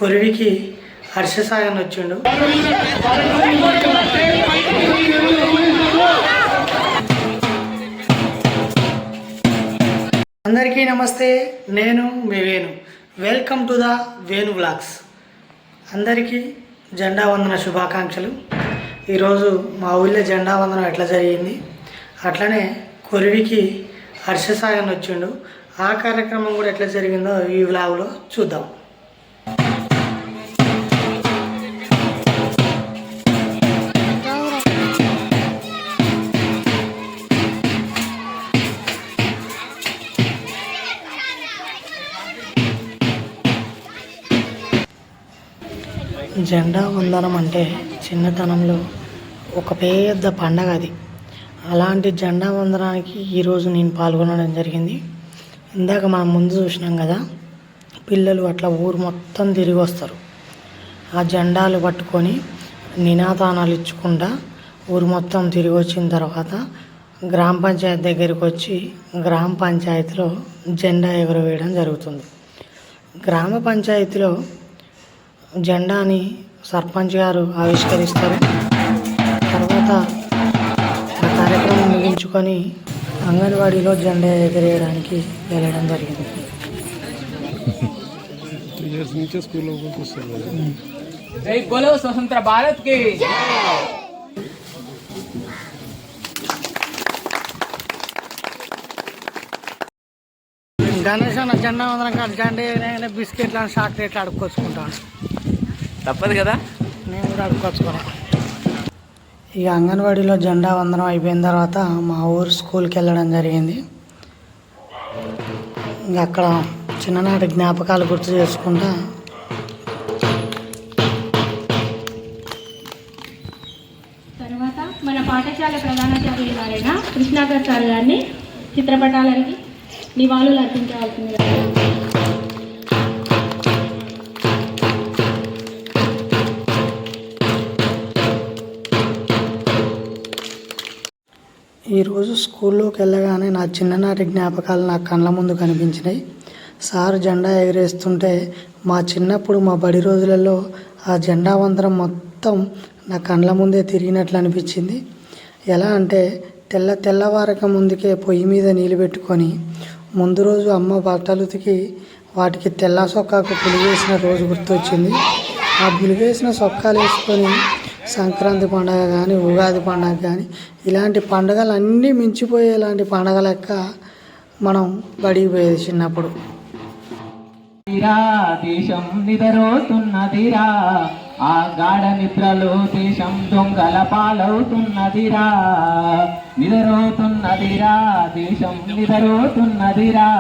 కొరివికి హర్షసాగన్ వచ్చిండు. అందరికీ నమస్తే, నేను మీ Venu. Welcome to the Venu vlogs. అందరికీ జెండా వందన శుభాకాంక్షలు. ఈరోజు మా ఊళ్ళో జెండా వందనం ఎట్లా జరిగింది, అట్లనే కొరివికి హర్షసాగన్ వచ్చిండు. ఆ కార్యక్రమం కూడా ఎట్లా జరిగిందో ఈ వ్లాగ్లో చూద్దాం. జెండా వందనం అంటే చిన్నతనంలో ఒక పెద్ద పండగ అది. అలాంటి జెండా వందనానికి ఈరోజు నేను పాల్గొనడం జరిగింది. ఇందాక మనం ముందు చూసినాం కదా, పిల్లలు అట్లా ఊరు మొత్తం తిరిగి వస్తారు. ఆ జెండాలు పట్టుకొని నినాదానాలు ఇచ్చుకుంటా ఊరు మొత్తం తిరిగి వచ్చిన తర్వాత గ్రామ పంచాయతీ దగ్గరికి వచ్చి గ్రామ పంచాయతీలో జెండా ఎగురవేయడం జరుగుతుంది. గ్రామ పంచాయతీలో జెండాని సర్పంచ్ గారు ఆవిష్కరిస్తారు. తర్వాత ఆ కార్యక్రమం ముగించుకొని అంగన్వాడీలో జెండా ఎగరేయడానికి వెళ్ళడం జరిగింది. స్వతంత్ర భారత్ కి గణేష్ అన్న జెండా వందనం కాదు, జెండా బిస్కెట్లు అని చాక్లెట్లు అడుక్కొచ్చుకుంటాను. తప్పదు కదా, నేను కూడా అడుక్కొచ్చుకున్నాను. ఇక అంగన్వాడీలో జెండా వందనం అయిపోయిన తర్వాత మా ఊరు స్కూల్కి వెళ్ళడం జరిగింది. ఇంకా అక్కడ చిన్ననాటి జ్ఞాపకాలు గుర్తు చేసుకుంటా తర్వాత మన పాఠశాల ప్రధానాచార్యులైన కృష్ణాకర్ సార్ గారిని చిత్రపటాలకి నివాళులు అర్పించవలసింది. ఈరోజు స్కూల్లోకి వెళ్ళగానే నా చిన్ననాటి జ్ఞాపకాలు నా కళ్ళ ముందు కనిపించినాయి. సార్ జెండా ఎగరేస్తుంటే మా చిన్నప్పుడు మా బడి రోజులలో ఆ జెండా వందనం మొత్తం నా కళ్ళ ముందే తిరిగినట్లు అనిపించింది. ఎలా అంటే తెల్లవారక ముందుకే పొయ్యి మీద నీళ్ళు పెట్టుకొని ముందు రోజు అమ్మ బట్టలు ఉతికి వాటికి తెల్ల సొక్కాకు పులివేసిన రోజు గుర్తొచ్చింది. ఆ పులివేసిన సొక్కాలు వేసుకొని సంక్రాంతి పండుగ కానీ ఉగాది పండుగ కానీ ఇలాంటి పండుగలు అన్నీ మించిపోయేలాంటి పండుగ లెక్క మనం బడికి పోయేది చిన్నప్పుడు. దేశం నిద్రపోతున్నదిరా, ఆ గాఢ నిద్రలో దేశం దొంగల పాలవుతున్నదిరా. నిద్రపోతున్నదిరా, దేశం నిద్రపోతున్నదిరా,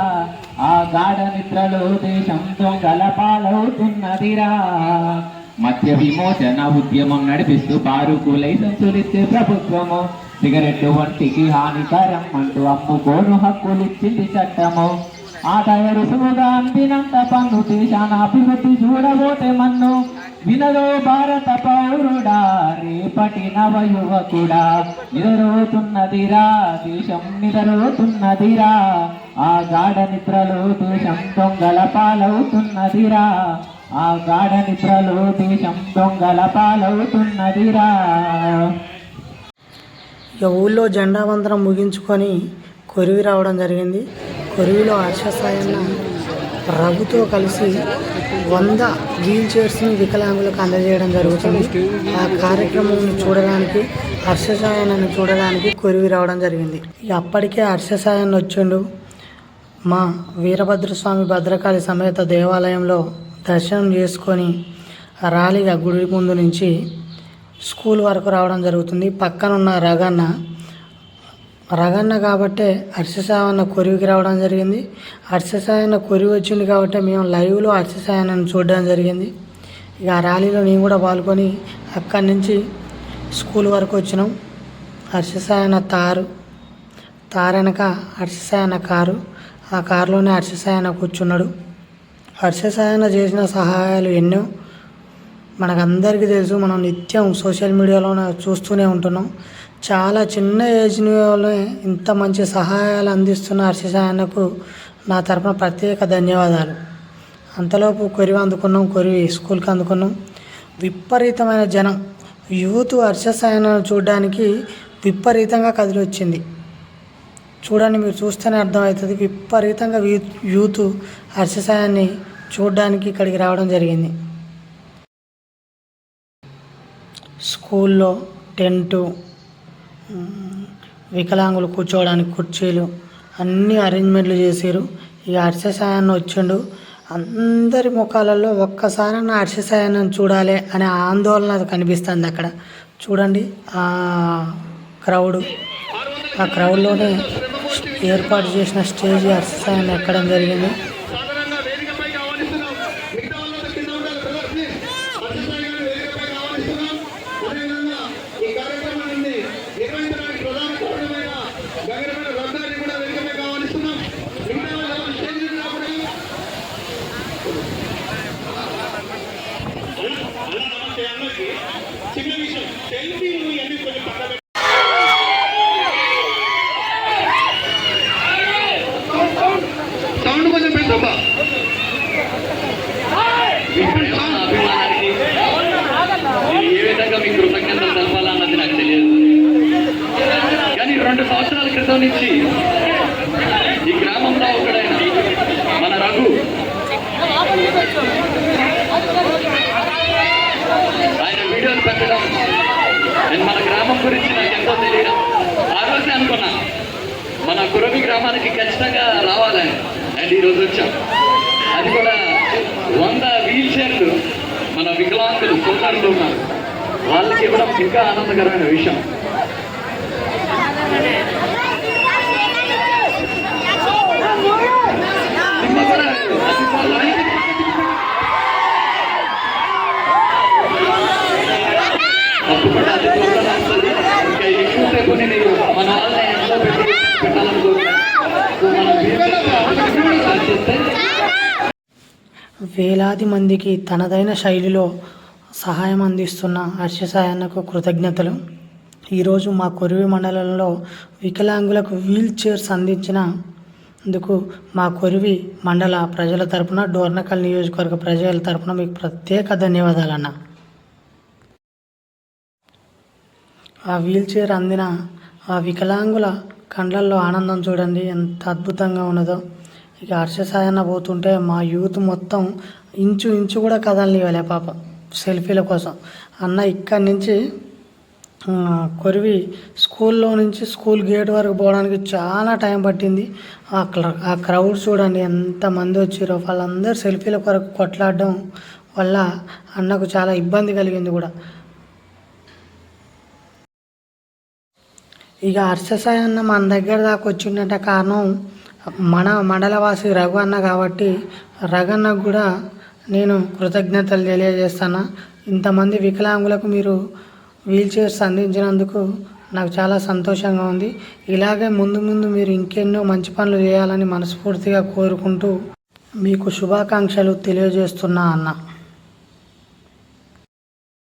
ఆ గాఢ నిద్రలో దేశం దొంగల పాలవుతున్నదిరా. మద్య విమోచన ఉద్యమం నడిపిస్తూ బారుకు లైసెన్సులిచ్చే ప్రభుత్వము, సిగరెట్ వంటికి హానికరం అంటూ అమ్ముకోను హక్కులిచ్చింది చట్టము. ఆదాయ రుసుముగా అందినంత పన్ను దేశాన అభివృద్ధి చూడబోతే మన్ను. వినదో భారత పౌరుడా, రేపటి నవ యువకుడా. నిద్రపోతున్నదిరా, దేశం నిద్రపోతున్నదిరా, ఆ గాఢ నిద్రలో దేశం దొంగల పాలవుతున్నదిరా. ఆ గాఢ నిద్రలో దేశం దొంగల పాలవుతున్నదిరా. ఇక ఊళ్ళో జెండా వందనం ముగించుకొని కొరివి రావడం జరిగింది. కొరివిలో హర్షసాయన్న రఘుతో కలిసి 100 వీల్ చైర్స్ని వికలాంగులకు అందజేయడం జరుగుతుంది. ఆ కార్యక్రమం చూడడానికి హర్షసాయన్నను చూడడానికి కొరివి రావడం జరిగింది. ఇక అప్పటికే హర్షసాయన్న వచ్చిండు. మా వీరభద్రస్వామి భద్రకాళి సమేత దేవాలయంలో దర్శనం చేసుకొని ర్యాలీగా గుడి ముందు నుంచి స్కూల్ వరకు రావడం జరుగుతుంది. పక్కనున్న రగన్న కాబట్టే హర్షసాయన్న కొరివికి రావడం జరిగింది. హర్షసాయన్న కొరివి వచ్చింది కాబట్టి మేము లైవ్లో హర్షసాయన్నను చూడడం జరిగింది. ఇక ఆ ర్యాలీలో నేను కూడా పాల్గొని అక్కడి నుంచి స్కూల్ వరకు వచ్చినాం. హర్షసాయన్న తారు వెనక హర్షసాయన్న కారు, ఆ కారులోనే హర్షసాయన్న కూర్చున్నాడు. హర్షసాయన్న చేసిన సహాయాలు ఎన్నో మనకందరికీ తెలుసు. మనం నిత్యం సోషల్ మీడియాలో చూస్తూనే ఉంటున్నాం. చాలా చిన్న ఏజ్లోనే ఇంత మంచి సహాయాలు అందిస్తున్న హర్షసాయన్నకు నా తరపున ప్రత్యేక ధన్యవాదాలు. అంతలోపు కొరివి అందుకున్నాం, కొరివి స్కూల్కి అందుకున్నాం. విపరీతమైన జనం, యూత్ హర్ష సాయిని చూడడానికి విపరీతంగా కదిలి వచ్చింది. చూడండి, మీరు చూస్తేనే అర్థమవుతుంది. విపరీతంగా యూత్ హర్ష సాయిని చూడడానికి ఇక్కడికి రావడం జరిగింది. స్కూల్లో టెంటు, వికలాంగులు కూర్చోవడానికి కుర్చీలు అన్నీ అరేంజ్మెంట్లు చేశారు. ఇక హర్ష సాయన్న వచ్చిండు. అందరి ముఖాలలో ఒక్కసారన్నా హర్ష సాయన్న చూడాలి అనే ఆందోళన కనిపిస్తుంది అక్కడ. చూడండి ఆ క్రౌడ్లోనే ఏర్పాటు చేసిన స్టేజ్ హర్ష సాయన్న ఎక్కడం జరిగింది. ఏ విధంగా మీకు కృతజ్ఞతలు తెలపాలన్నది నాకు తెలియదు. కానీ 2 సంవత్సరాల క్రితం నుంచి ఈ గ్రామంలో ఒకడైన మన రఘు ఆయన వీడియోలు పెట్టడం, నేను మన గ్రామం గురించి నాకు ఎంతో తెలియడం. ఆ రోజే అనుకున్నా మన కురవి గ్రామానికి ఖచ్చితంగా రావాలని. అండ్ ఈరోజు వచ్చాం. అది కూడా 100 వీల్ చైర్లు మన వికలాంగులు సోదరులు ఉన్నారు, వాళ్ళకి ఇవ్వడం ఇంకా ఆనందకరమైన విషయం. తప్పకుండా అది త్వరగా వస్తుంది. ఇంకా ఎక్కువసేపు నేను మన వాళ్ళని ఎంతో పెట్టాలనుకుంటున్నాను. వేలాది మందికి తనదైన శైలిలో సహాయం అందిస్తున్న హర్ష సాయన్నకు కృతజ్ఞతలు. ఈరోజు మా కొరివి మండలంలో వికలాంగులకు వీల్ చైర్స్ అందించినందుకు మా కొరివి మండల ప్రజల తరపున, డోర్నకల్ నియోజకవర్గ ప్రజల తరపున మీకు ప్రత్యేక ధన్యవాదాలన్న. ఆ వీల్ చైర్ అందిన ఆ వికలాంగుల కండ్లల్లో ఆనందం చూడండి ఎంత అద్భుతంగా ఉన్నదో. ఇక హర్ష సాయన్న పోతుంటే మా యూత్ మొత్తం ఇంచు కూడా కదలనివ్వలే పాపం సెల్ఫీల కోసం. అన్న ఇక్కడి నుంచి కొరివి స్కూల్లో నుంచి స్కూల్ గేట్ వరకు పోవడానికి చాలా టైం పట్టింది. ఆ క్రౌడ్ చూడండి ఎంతమంది వచ్చారో. వాళ్ళందరూ సెల్ఫీల కొరకు కొట్లాడడం వల్ల అన్నకు చాలా ఇబ్బంది కలిగింది కూడా. ఇక హర్ష సాయన్న మన దగ్గర దాకా వచ్చిందంటే కారణం మన మండలవాసి రఘు అన్న కాబట్టి రఘన్నకు కూడా నేను కృతజ్ఞతలు తెలియజేస్తాను. ఇంతమంది వికలాంగులకు మీరు వీల్ చైర్స్ అందించినందుకు నాకు చాలా సంతోషంగా ఉంది. ఇలాగే ముందు మీరు ఇంకెన్నో మంచి పనులు చేయాలని మనస్ఫూర్తిగా కోరుకుంటూ మీకు శుభాకాంక్షలు తెలియజేస్తున్నా అన్న.